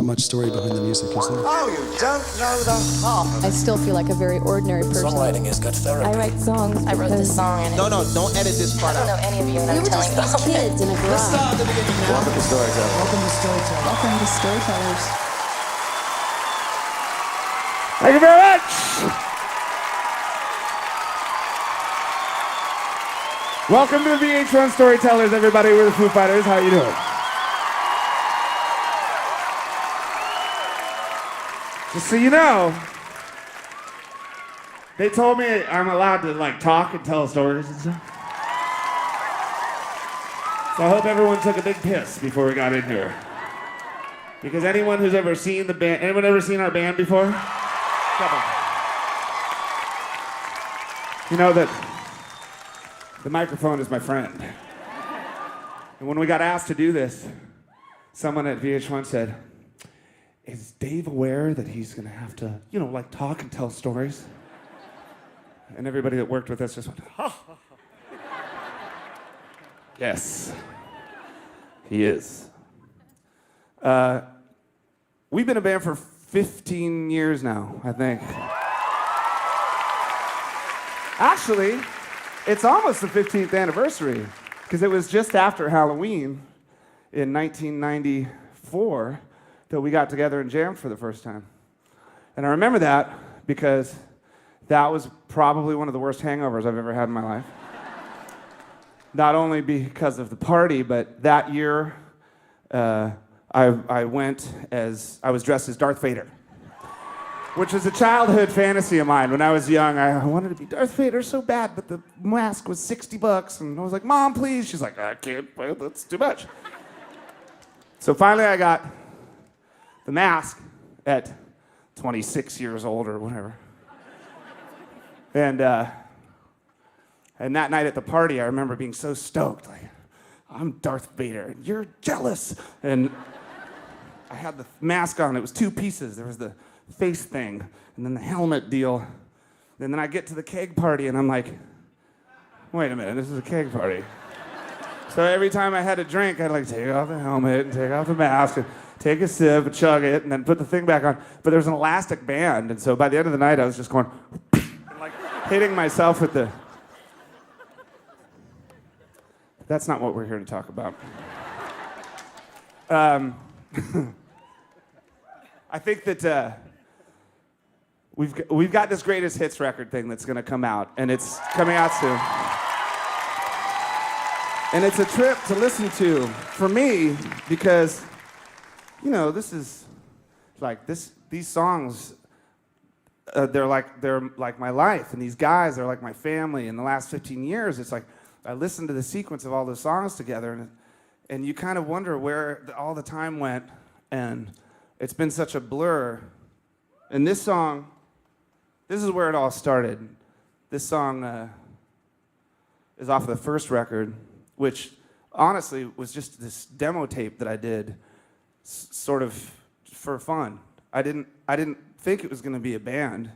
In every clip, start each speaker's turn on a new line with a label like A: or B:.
A: much story behind the music, is there?
B: Oh, you don't know the half of it.
C: I still feel like a very ordinary person.
D: Songwriting is good therapy.
C: I write songs.
E: I wrote this song and
B: No, don't edit this part
E: I don't
B: out.
E: know any of you and I'm
C: We were
E: telling
C: just
E: you.
C: these kids in a
A: Let's
C: garage.
A: start at the beginning now.
D: Welcome to Storytellers.
A: Welcome to Storytellers.
C: Welcome to Storytellers.
F: Thank you very much. Welcome to the VH1 Storytellers, everybody. We're the Foo Fighters. How you doing? Just so you know, they told me I'm allowed to like talk and tell stories and stuff. So I hope everyone took a big piss before we got in here. Because anyone who's ever seen the band, anyone ever seen our band before? Couple. You know that the microphone is my friend. And when we got asked to do this, someone at VH1 said, "Is Dave aware that he's gonna have to, like talk and tell stories?" And everybody that worked with us just went, ha, ha, ha. Yes, he is. We've been a band for 15 years now, I think. Actually, it's almost the 15th anniversary, because it was just after Halloween in 1994 that we got together and jammed for the first time. And I remember that because that was probably one of the worst hangovers I've ever had in my life. Not only because of the party, but that year I was dressed as Darth Vader, which was a childhood fantasy of mine. When I was young, I wanted to be Darth Vader so bad, but the mask was $60, and I was like, "Mom, please." She's like, "I can't, that's too much." So finally I got the mask at 26 years old or whatever. And that night at the party, I remember being so stoked, like, "I'm Darth Vader, and you're jealous." And I had the mask on. It was two pieces. There was the face thing, and then the helmet deal. And then I get to the keg party, and I'm like, "Wait a minute, this is a keg party." So every time I had a drink, I'd like take off the helmet and take off the mask and take a sip and chug it and then put the thing back on. But there was an elastic band, and so by the end of the night, I was just going, and like hitting myself with the... That's not what we're here to talk about. I think that we've got this greatest hits record thing that's going to come out, and it's coming out soon. And it's a trip to listen to for me because, this is like these songs. They're like my life, and these guys are like my family. In the last 15 years, it's like I listened to the sequence of all those songs together, and you kind of wonder where all the time went, and it's been such a blur. And this song, this is where it all started. This song is off of the first record, which honestly was just this demo tape that I did sort of for fun. I didn't think it was going to be a band.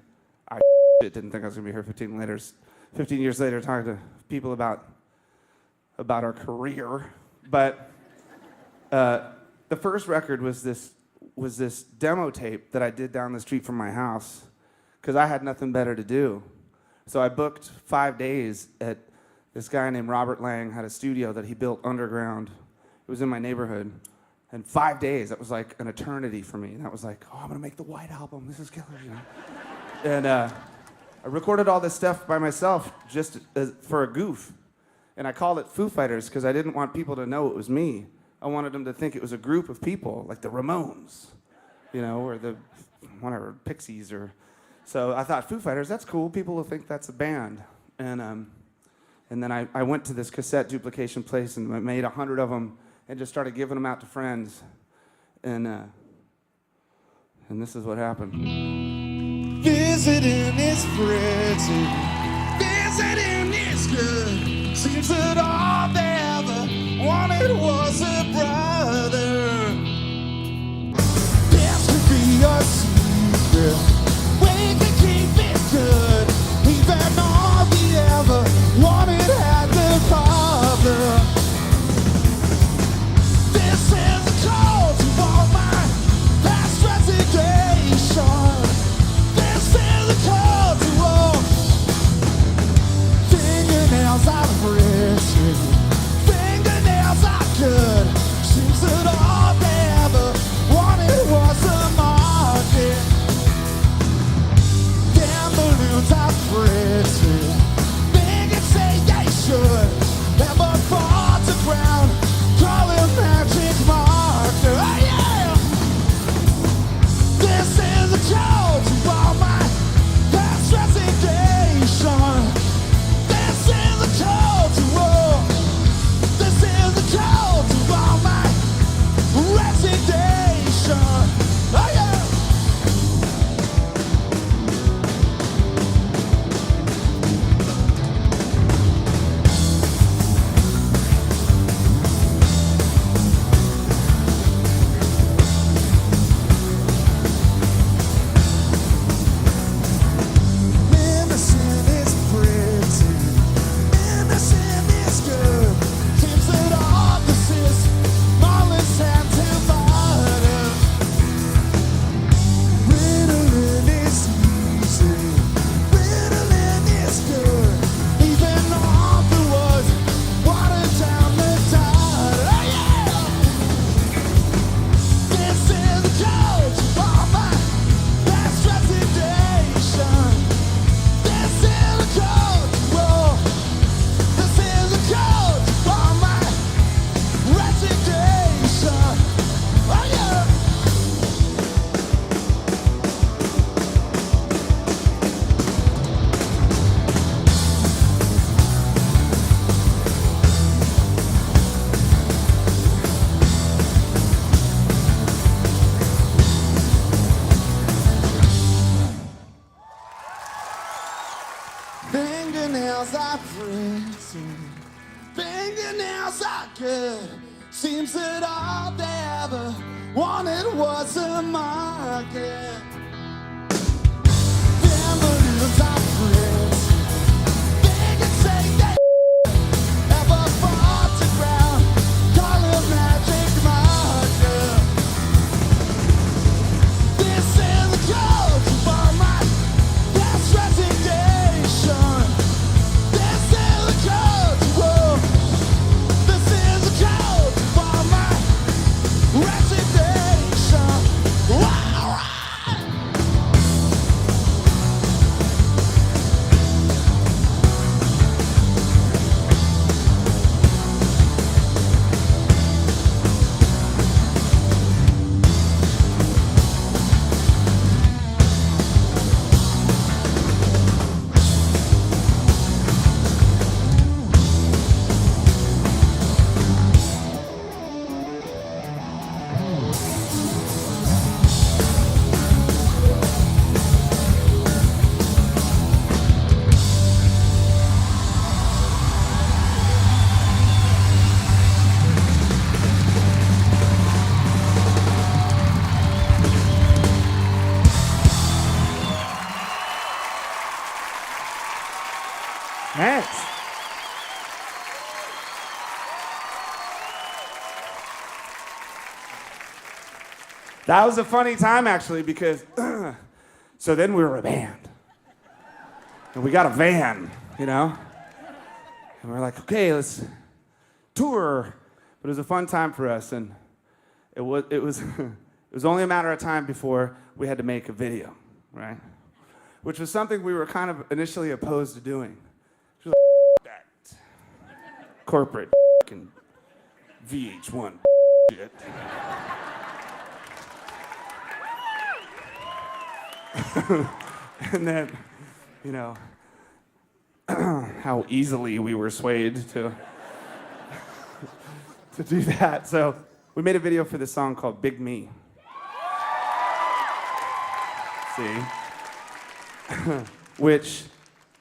F: I didn't think I was going to be here 15 years later talking to people about our career. But the first record was this demo tape that I did down the street from my house because I had nothing better to do. So I booked 5 days at this guy named Robert Lang, had a studio that he built underground. It was in my neighborhood. And 5 days, that was like an eternity for me. And that was like, I'm gonna make the White Album, this is killer, And I recorded all this stuff by myself just for a goof. And I called it Foo Fighters because I didn't want people to know it was me. I wanted them to think it was a group of people, like the Ramones, or the, whatever, Pixies or... So I thought, Foo Fighters, that's cool. People will think that's a band. And then I went to this cassette duplication place and I made 100 of them and just started giving them out to friends. And this is what happened.
G: Visiting is pretty, visiting is good. Seems that all they ever wanted was a brother. This could be a secret, we could keep it good. Even all we ever wanted had the problem. This is a call to all my past Fingernails are pretty, fingernails are good. Seems that all they ever wanted was a market. Fingernails are pretty, they can say they ever fall to ground. Call it magic marker. This is the code for my best resignation. This is the code, whoa. This is the code for my resignation. All right.
F: Thanks. That was a funny time, actually, because so then we were a band. And we got a van, you know? And we're like, okay, let's tour. But it was a fun time for us, and it was it was only a matter of time before we had to make a video, right? Which was something we were kind of initially opposed to doing. Just like, that corporate and VH1 shit. And then, you know, how easily we were swayed to do that. So we made a video for this song called Big Me. See? Which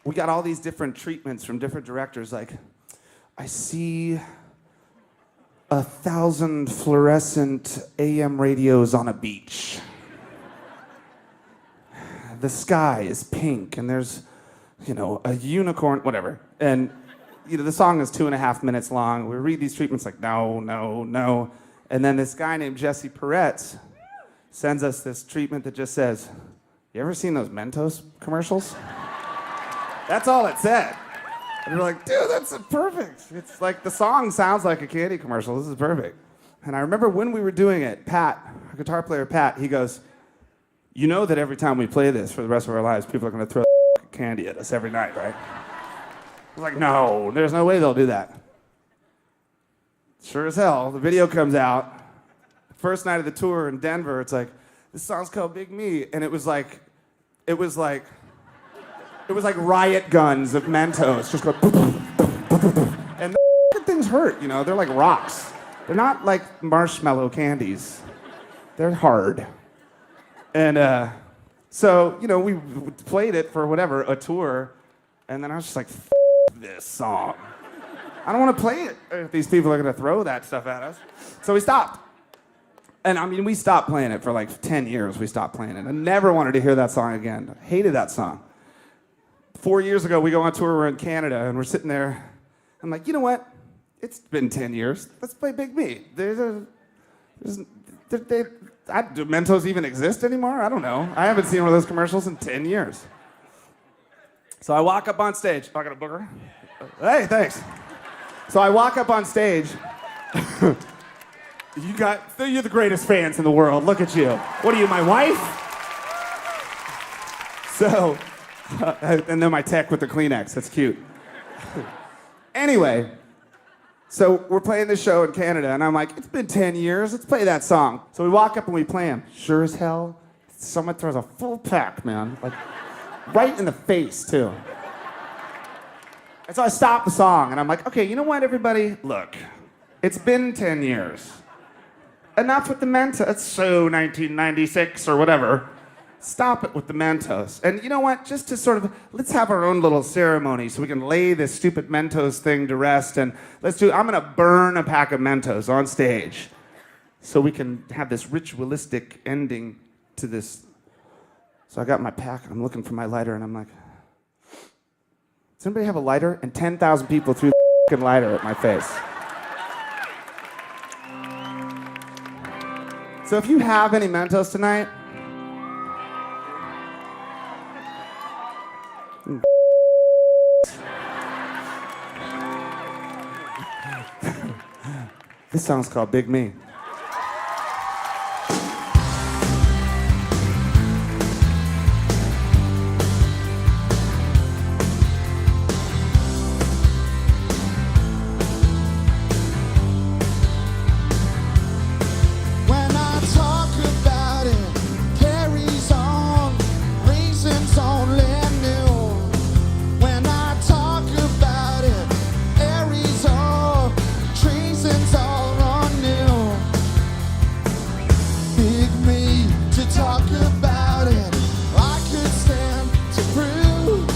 F: we got all these different treatments from different directors. Like, I see 1,000 fluorescent AM radios on a beach. The sky is pink, and there's, you know, a unicorn, whatever. And, you know, the song is 2.5 minutes long. We read these treatments like, no, no, no. And then this guy named Jesse Peretz sends us this treatment that just says, you ever seen those Mentos commercials? That's all it said. And we're like, dude, that's perfect. It's like the song sounds like a candy commercial. This is perfect. And I remember when we were doing it, Pat, our guitar player Pat, he goes, you know that every time we play this for the rest of our lives, people are going to throw candy at us every night, right? I was like, no, there's no way they'll do that. Sure as hell, the video comes out. First night of the tour in Denver, it's like, this song's called Big Me, and it was like riot guns of Mentos, just go, and the things hurt, you know, they're like rocks. They're not like marshmallow candies. They're hard. And so, you know, we played it for whatever, a tour, and then I was just like, this song. I don't want to play it if these people are going to throw that stuff at us. So we stopped. And I mean, we stopped playing it for like 10 years. We stopped playing it. I never wanted to hear that song again. I hated that song. 4 years ago, we go on tour, we're in Canada, and we're sitting there. I'm like, you know what? It's been 10 years. Let's play Big Me. Do Mentos even exist anymore? I don't know. I haven't seen one of those commercials in 10 years. So I walk up on stage. Oh, I got a booger? Hey, thanks. So I walk up on stage. You're the greatest fans in the world. Look at you. What are you, my wife? So, and then my tech with the Kleenex. That's cute. Anyway, so we're playing this show in Canada, and I'm like, it's been 10 years. Let's play that song. So we walk up and we play them. Sure as hell, someone throws a full pack, man. Like, right in the face, too. And so I stop the song, and I'm like, okay, you know what, everybody? Look, it's been 10 years. Enough with the Mentos. It's so 1996 or whatever. stop it with the Mentos. And you know what? Just to sort of, let's have our own little ceremony so we can lay this stupid Mentos thing to rest. And I'm gonna burn a pack of Mentos on stage so we can have this ritualistic ending to this. So I got my pack, I'm looking for my lighter, and I'm like, does anybody have a lighter? And 10,000 people threw the fucking lighter at my face. So if you have any Mentos tonight, this song's called Big Me.
G: When I talk about it, carries on, reasons only new. When I talk about it, carries on, treason's all run new. Big me to talk about it, I could stand to prove.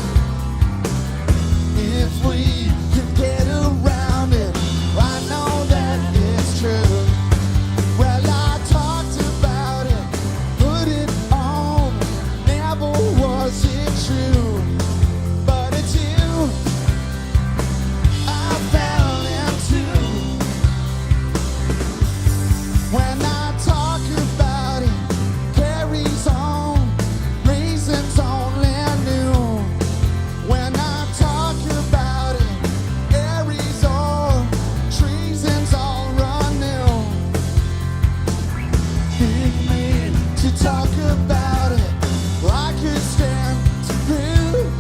G: If we can get around it, I know that it's true. Well, I talked about it, put it on, never was it true. But it's you I fell into. When I talk about it, carries on, reasons only new. When I talk about it, carries on, treason's all run new. Big me to talk about it, I could stand to prove.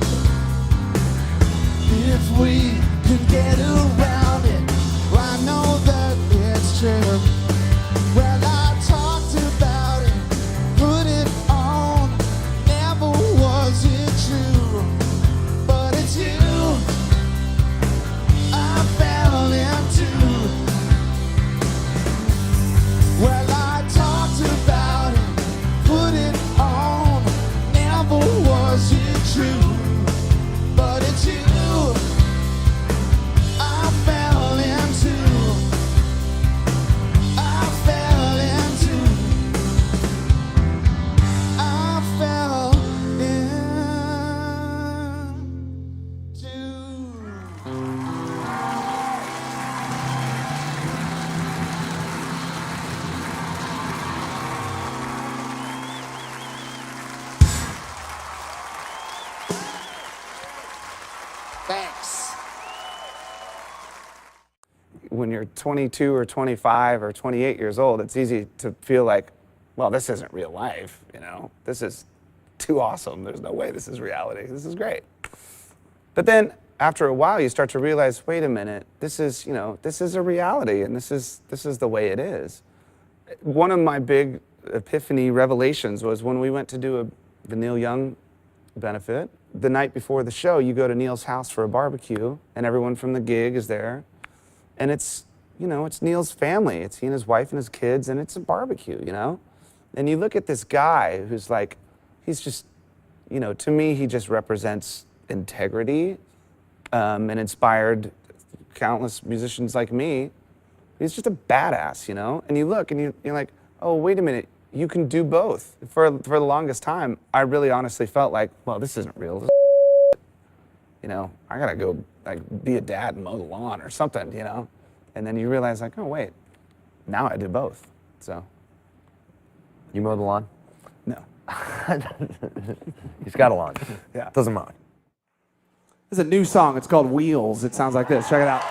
G: If we can get around it, I know that it's true. Well, I talked about it, put it on, never was it true. But it's you I fell into. Well, I talked about it, put it on, never was it true. But it's you I fell into. I fell into. I fell into. Thanks.
F: When you're 22 or 25 or 28 years old, it's easy to feel like, well, this isn't real life, you know? This is too awesome. There's no way this is reality. This is great. But then after a while, you start to realize, wait a minute, this is, this is a reality, and this is the way it is. One of my big epiphany revelations was when we went to do the Neil Young benefit. The night before the show, you go to Neil's house for a barbecue, and everyone from the gig is there. And it's Neil's family. It's he and his wife and his kids, and it's a barbecue, And you look at this guy who's like, he's just, to me, he just represents integrity and inspired countless musicians like me. He's just a badass, And you look and you're like, oh, wait a minute, you can do both. For the longest time, I really honestly felt like, well, this isn't real. This is I gotta go be a dad and mow the lawn or something, And then you realize like, oh wait, now I do both. So.
D: You mow the lawn?
F: No.
D: He's got a lawn.
F: Yeah.
D: Doesn't mow it.
F: There's a new song. It's called Wheels. It sounds like this. Check it out.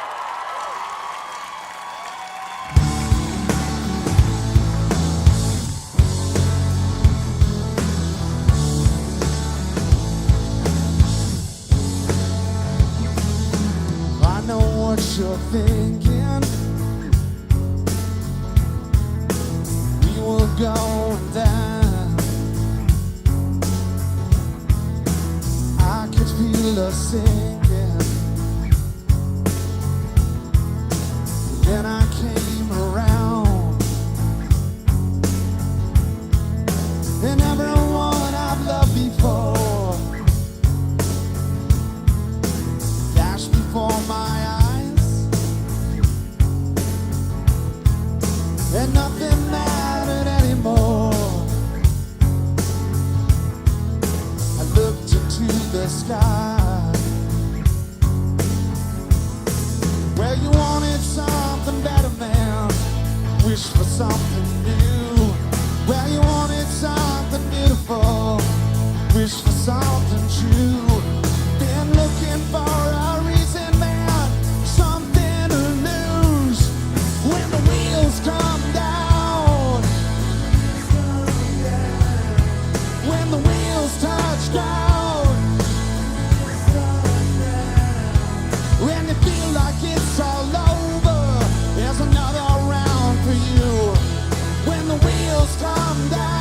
G: I know what you're thinking. We were going down. I could feel us sinking. Then I came around, and everyone I before flashed before my eyes, and nothing mattered anymore. I looked into the sky. Well, you wanted something better, man. Wish for something new. Well, you wanted something beautiful. Wish for something true. Been looking for a reason, man. Something to lose. When the wheels come down. When the wheels touch ground. When you feel like it's all over, there's another round for you. When the wheels come down.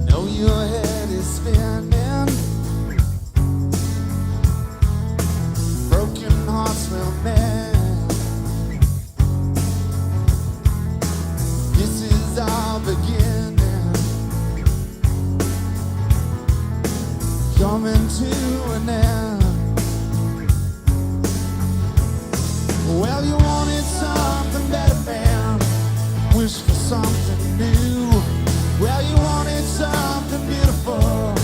G: Know your head is spinning. Broken hearts will mend. This is our beginning, coming to an end. Well, you wanted something better, man. Wish for something new. Well, you wanted something beautiful.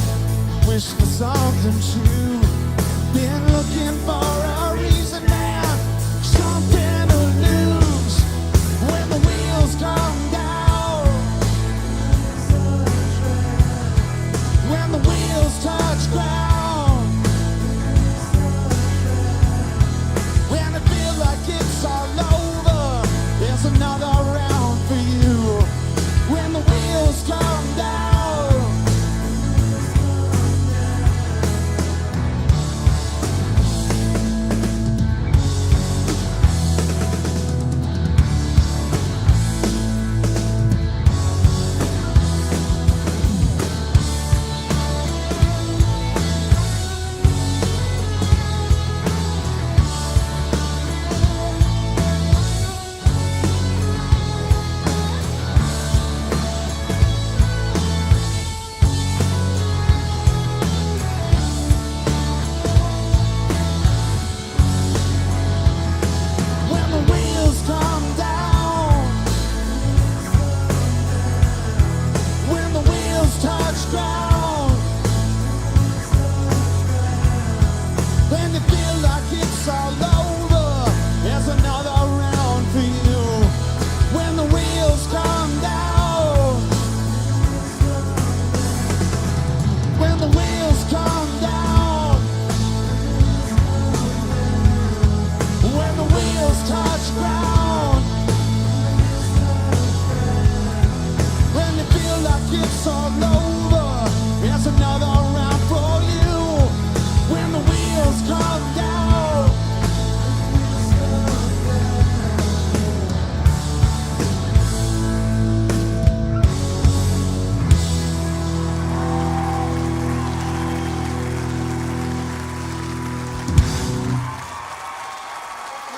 G: Wish for something true. Been looking for a reason, man. Something to lose. When the wheels come down. When the wheels touch ground. When it feels like it's all over, there's another round for you. When the wheels come down. When the wheels come down. When the wheels touch ground. When you feel like it's all over, there's another round for you. When the wheels come down. When the wheels come down. When the wheels touch ground. When you feel like it's all over, there's another round for you. When the wheels come down.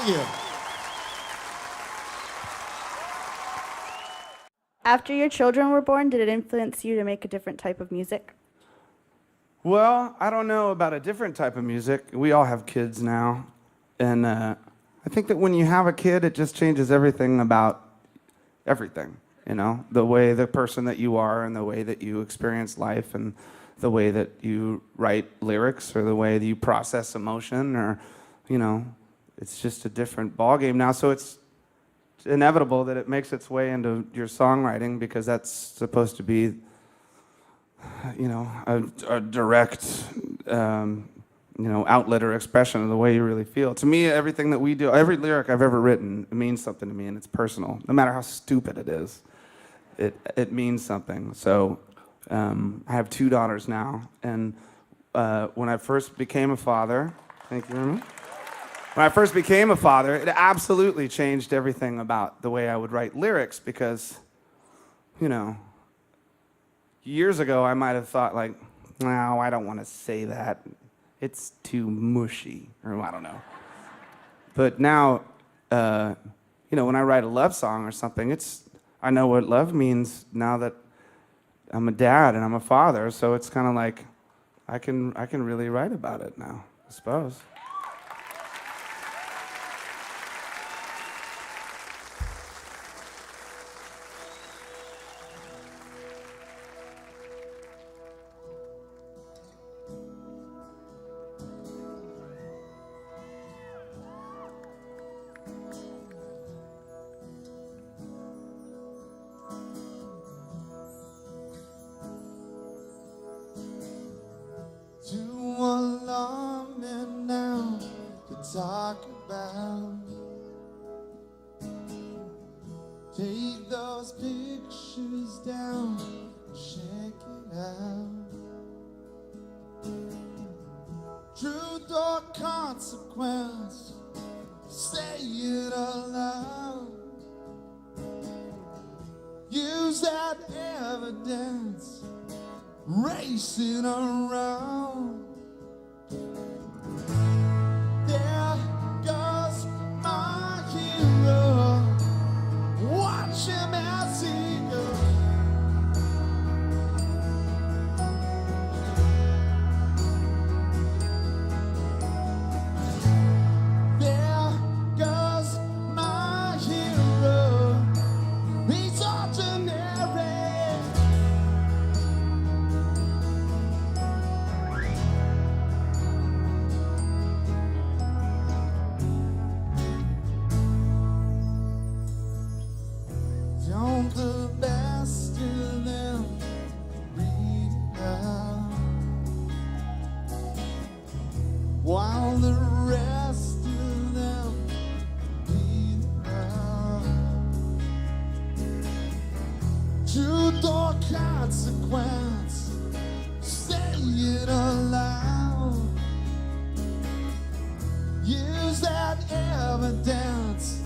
G: Yeah.
E: After your children were born, did it influence you to make a different type of music?
F: Well, I don't know about a different type of music. We all have kids now. And I think that when you have a kid, it just changes everything about everything. You know, the way the person that you are and the way that you experience life and the way that you write lyrics or the way that you process emotion or, you know, it's just a different ballgame now. So it's inevitable that it makes its way into your songwriting because that's supposed to be, you know, a direct, you know, outlet or expression of the way you really feel. To me, everything that we do, every lyric I've ever written, it means something to me, and it's personal. No matter how stupid it is, it means something. So I have 2 daughters now, and when I first became a father, thank you very much. When I first became a father, it absolutely changed everything about the way I would write lyrics because, you know, years ago I might have thought like, no, I don't want to say that. It's too mushy, or I don't know. But now, when I write a love song or something, I know what love means now that I'm a dad and I'm a father. So it's kind of like I can really write about it now, I suppose.
G: Too alarming now to talk about. Take those pictures down, check it out. Truth or consequence, say it aloud. Use that evidence, race it around. There goes my hero, watch him as he goes. There goes my hero, he's ordinary. Don't the best of them read it out, while the rest of them read it out. Truth or consequence, say it aloud. Use that evidence,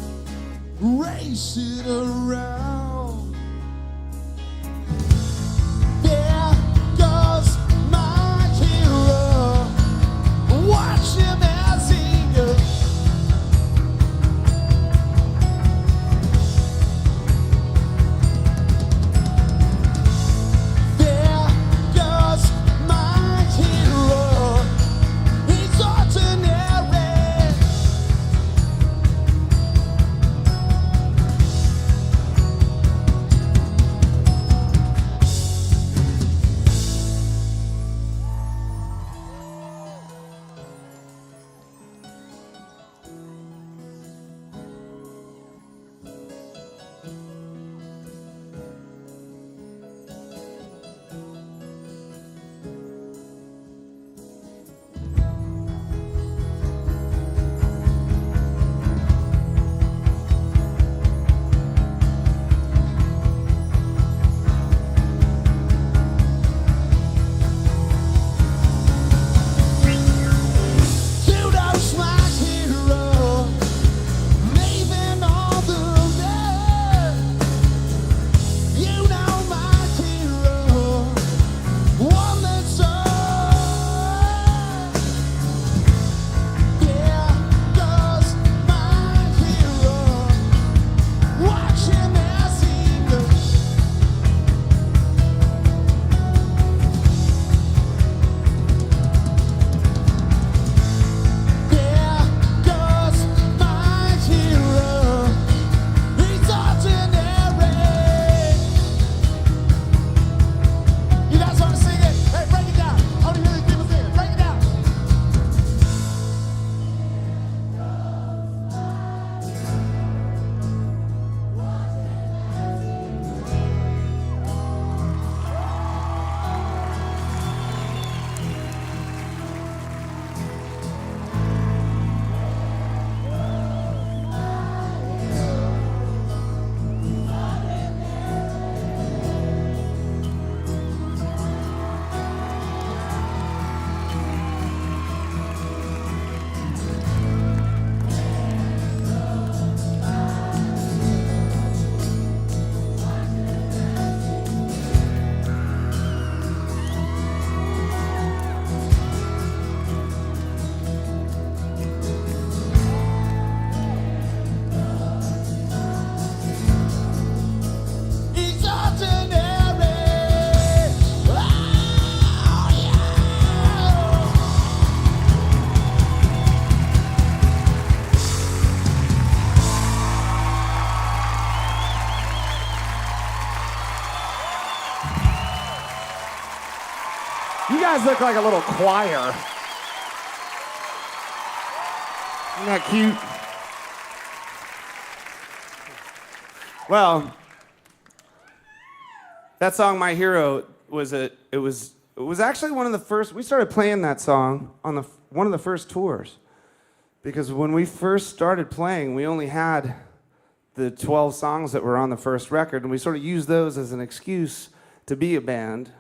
G: race it around. There goes my hero, watch him as he goes. There goes my hero, he's ordinary.
F: guys look like a little choir. Isn't that cute? Well, that song, My Hero, was actually one of the first. We started playing that song on one of the first tours, because when we first started playing, we only had the 12 songs that were on the first record, and we sort of used those as an excuse to be a band.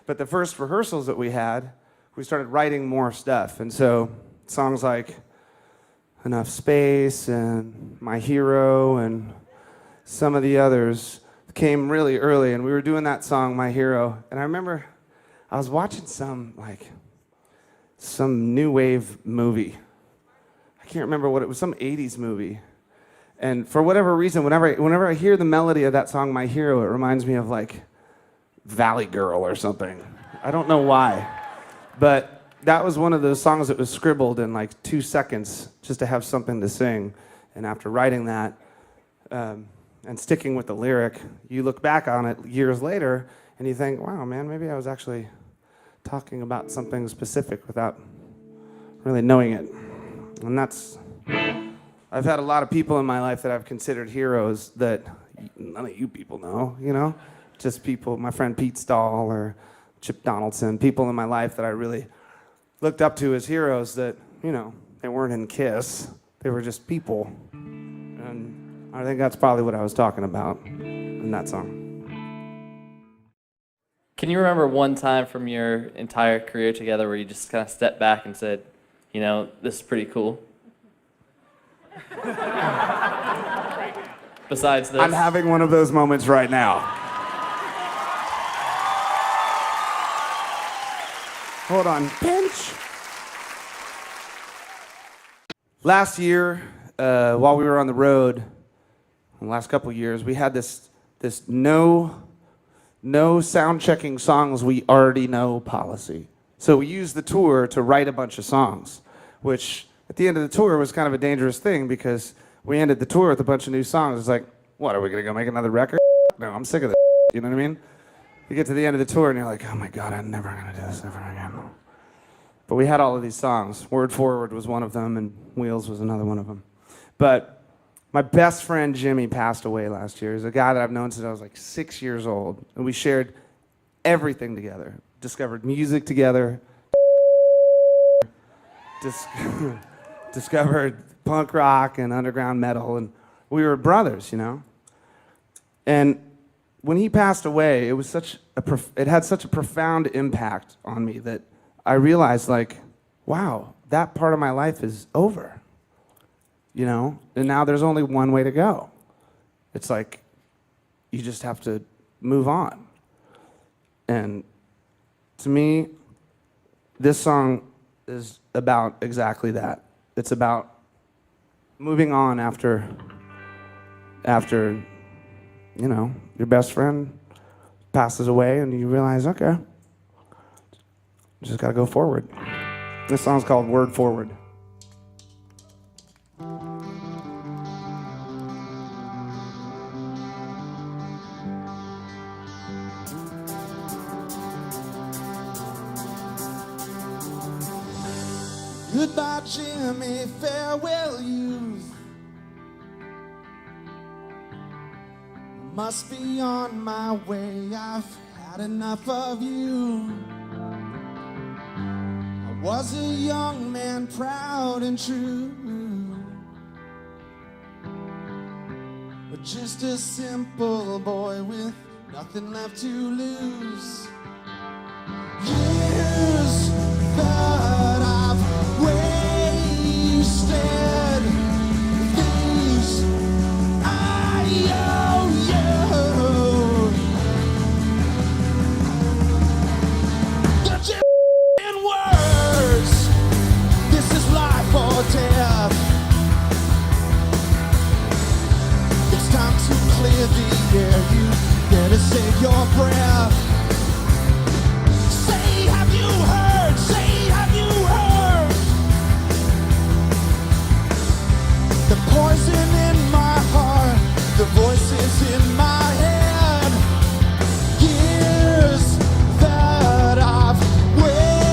F: But the first rehearsals that we had, we started writing more stuff, and so songs like Enough Space and My Hero and some of the others came really early, and we were doing that song, My Hero, and I remember I was watching some new wave movie. I can't remember what it was, some 80s movie. And for whatever reason, whenever I hear the melody of that song, My Hero, it reminds me of like Valley Girl or something. I don't know why. But that was one of those songs that was scribbled in like 2 seconds just to have something to sing. And after writing that and sticking with the lyric, you look back on it years later and you think, wow, man, maybe I was actually talking about something specific without really knowing it. And I've had a lot of people in my life that I've considered heroes that none of you people know, you know? Just people, my friend Pete Stahl or Chip Donaldson, people in my life that I really looked up to as heroes that, you know, they weren't in KISS. They were just people. And I think that's probably what I was talking about in that song.
H: Can you remember one time from your entire career together where you just kind of stepped back and said, you know, this is pretty cool? Besides this.
F: I'm having one of those moments right now. Hold on, pinch. Last year, while we were on the road, the last couple of years, we had this no sound checking songs we already know policy. So we used the tour to write a bunch of songs, which at the end of the tour was kind of a dangerous thing because we ended the tour with a bunch of new songs. It's like, what, are we gonna go make another record? No, I'm sick of this. You know what I mean? You get to the end of the tour and you're like, oh my God, I'm never gonna do this ever again. But we had all of these songs. Word Forward was one of them, and Wheels was another one of them. But my best friend Jimmy passed away last year. He's a guy that I've known since I was like 6 years old, and we shared everything together. Discovered music together. Discovered punk rock and underground metal, and we were brothers, you know. And when he passed away, it was it had such a profound impact on me that I realized, like, wow, that part of my life is over, you know? And now there's only one way to go. It's like, you just have to move on. And to me, this song is about exactly that. It's about moving on after, you know, your best friend passes away and you realize, okay, just gotta go forward. This song's called Word Forward.
G: Goodbye, Jimmy, farewell, youth. Must be on my way, I've had enough of you. I was a young man, proud and true, but just a simple boy with nothing left to lose. Years that I've wasted, these I owe you. Got you in words. This is life or death. It's time to clear the air. You better save your breath. Say, have you heard? Say, have you heard? The poison in my heart, the voices in my head. Years that I've wasted.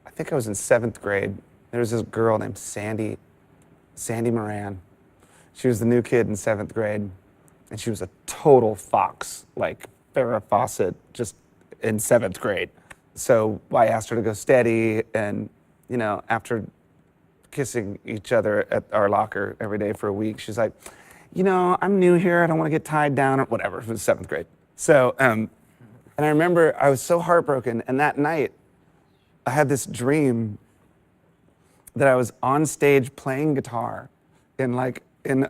F: I think I was in 7th grade. There was this girl named Sandy Moran. She was the new kid in 7th grade, and she was a total fox, like Farrah Fawcett, just in 7th grade. So I asked her to go steady, and you know, after kissing each other at our locker every day for a week, she's like, you know, I'm new here, I don't want to get tied down, or whatever. It was 7th grade. So, and I remember I was so heartbroken, and that night, I had this dream that I was on stage playing guitar in an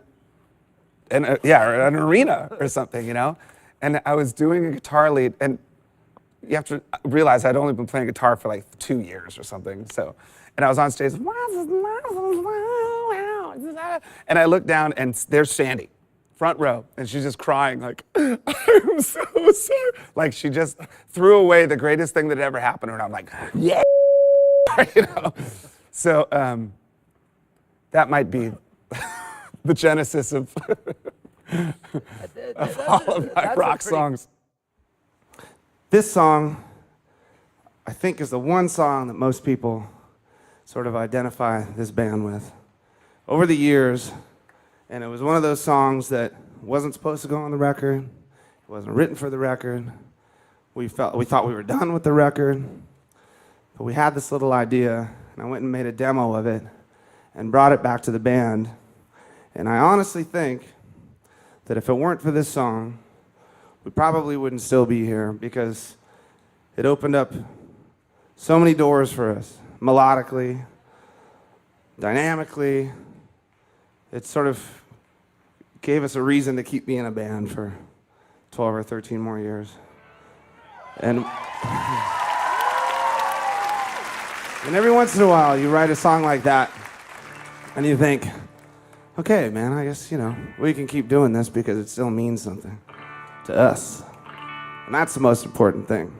F: arena or something, you know? And I was doing a guitar lead, and you have to realize I'd only been playing guitar for like 2 years or something. So, and I was on stage, and I looked down, and there's Sandy, front row, and she's just crying like, I'm so sorry. Like she just threw away the greatest thing that ever happened to her, and I'm like, yeah, you know? So that might be the genesis of, of all of my rock songs. This song, I think, is the one song that most people sort of identify this band with. Over the years, and it was one of those songs that wasn't supposed to go on the record. It wasn't written for the record. We thought we were done with the record, but we had this little idea, and I went and made a demo of it and brought it back to the band. And I honestly think that if it weren't for this song, we probably wouldn't still be here, because it opened up so many doors for us, melodically, dynamically. It sort of gave us a reason to keep being a band for 12 or 13 more years. And every once in a while, you write a song like that, and you think, okay, man, I guess, you know, we can keep doing this because it still means something to us. And that's the most important thing.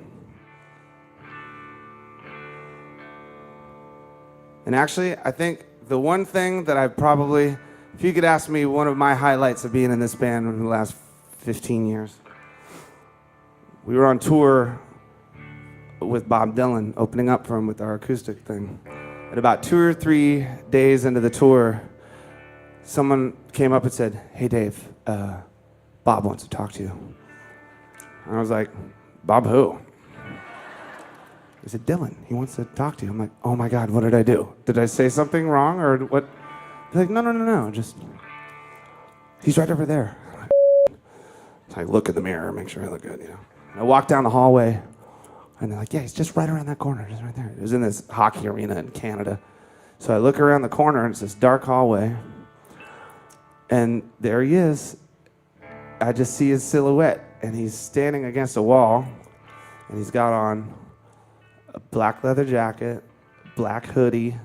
F: And actually, I think the one thing that I probably, if you could ask me one of my highlights of being in this band in the last 15 years, we were on tour with Bob Dylan, opening up for him with our acoustic thing. And about 2 or 3 days into the tour, someone came up and said, hey, Dave, Bob wants to talk to you. And I was like, Bob who? He said, Dylan, he wants to talk to you. I'm like, oh my God, what did I do? Did I say something wrong or what? They're like, no, just, he's right over there. So I look in the mirror, make sure I look good, you know. And I walk down the hallway, and they're like, yeah, he's just right around that corner, just right there. It was in this hockey arena in Canada. So I look around the corner, and it's this dark hallway, and there he is. I just see his silhouette, and he's standing against a wall, and he's got on a black leather jacket, black hoodie,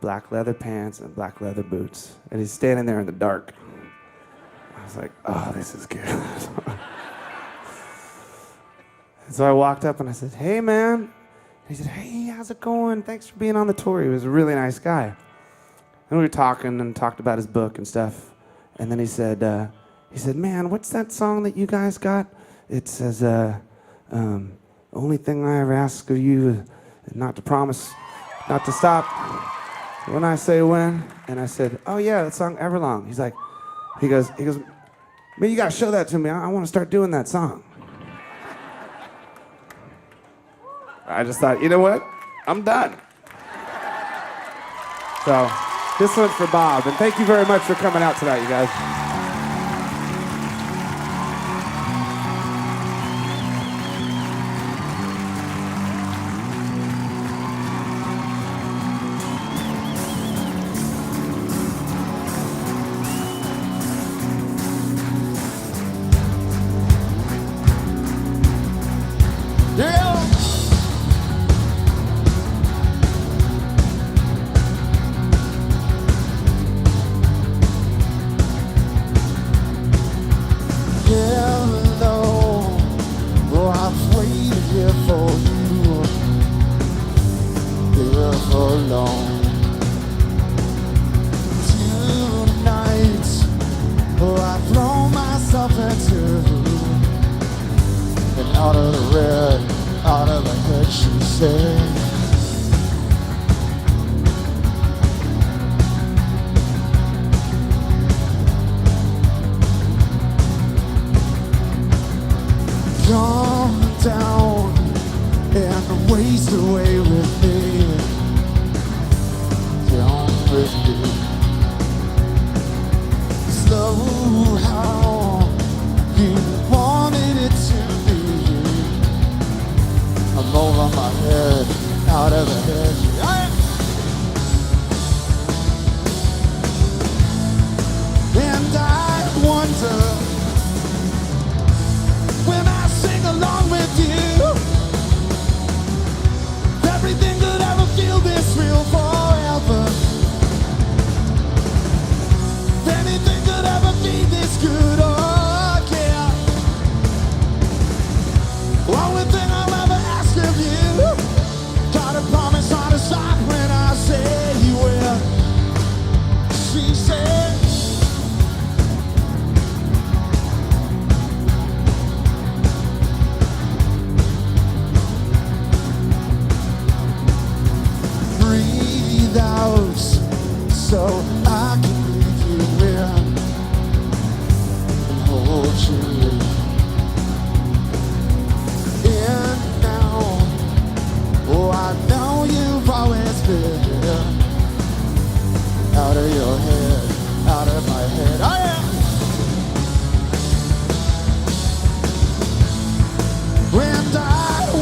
F: black leather pants, and black leather boots. And he's standing there in the dark. I was like, oh, this is good. And so I walked up and I said, hey, man. And he said, hey, how's it going? Thanks for being on the tour. He was a really nice guy. And we were talking and talked about his book and stuff. And then he said, man, what's that song that you guys got? It says, only thing I ever ask of you is not to promise, not to stop when I say when. And I said, oh yeah, that song Everlong. He goes, man, you gotta show that to me. I want to start doing that song. I just thought, you know what? I'm done. So this one's for Bob, and thank you very much for coming out tonight, you guys.
G: Out of the red, out of the head, she said. always did. Slow how you wanted it to be. I'm over my head, out of the head. And I wonder when I sing along with you, everything could ever feel this real forever. If anything could ever be this good again. Only thing I'll ever ask of you, gotta promise not to stop when I say you will. She said, breathe out so I can breathe you in and hold you in now. Oh, I know you've always been out of your head, out of my head. I am. And I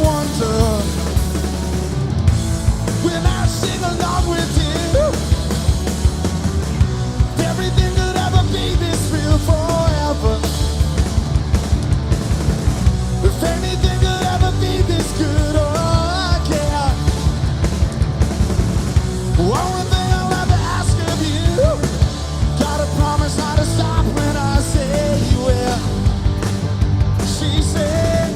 G: wonder when I sing along with you, everything could ever be this real forever. If anything could ever be this good again. Only thing I'll ever ask of you, gotta promise not to stop when I say you will. She said,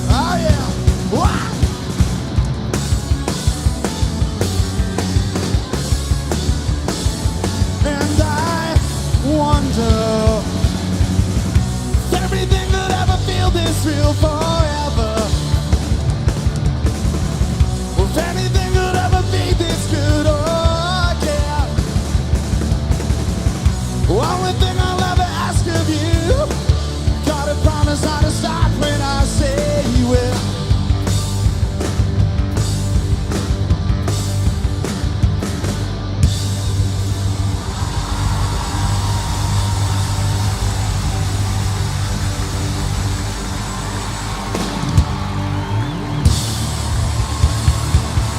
G: oh yeah, wow. And I wonder if everything could ever feel this real forever. If anything could ever be this good again. Only thing I'll ever ask of you, gotta promise not to stop when I say you will.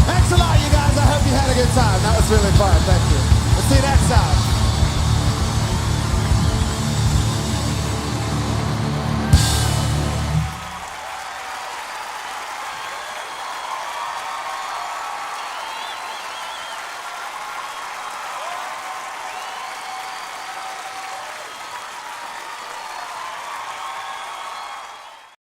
G: Thanks a lot, you guys. I hope you had a good time. That was really fun. Thank you. We'll see you next time.